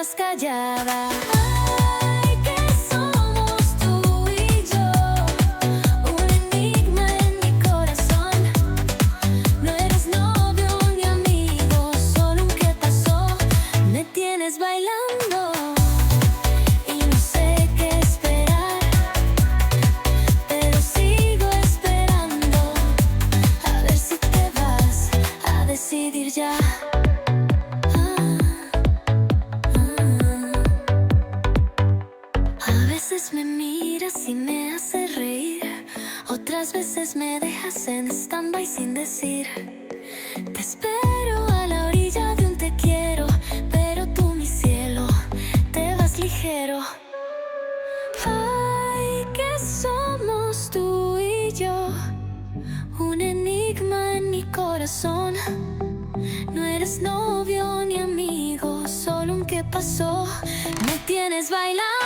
quedas callada. Ay, que somos tú y yo, un enigma en mi corazón. No eres novio ni amigo, solo un qué pasó. Me tienes bailando y no sé qué esperar, pero sigo esperando a ver si te vas a decidir ya. A veces me miras y me haces reír, otras veces me dejas en stand-by sin decir. Te espero a la orilla de un te quiero, pero tú, mi cielo, te vas ligero. Ay, que somos tú y yo, un enigma en mi corazón. No eres novio ni amigo, solo un qué pasó. Me tienes bailando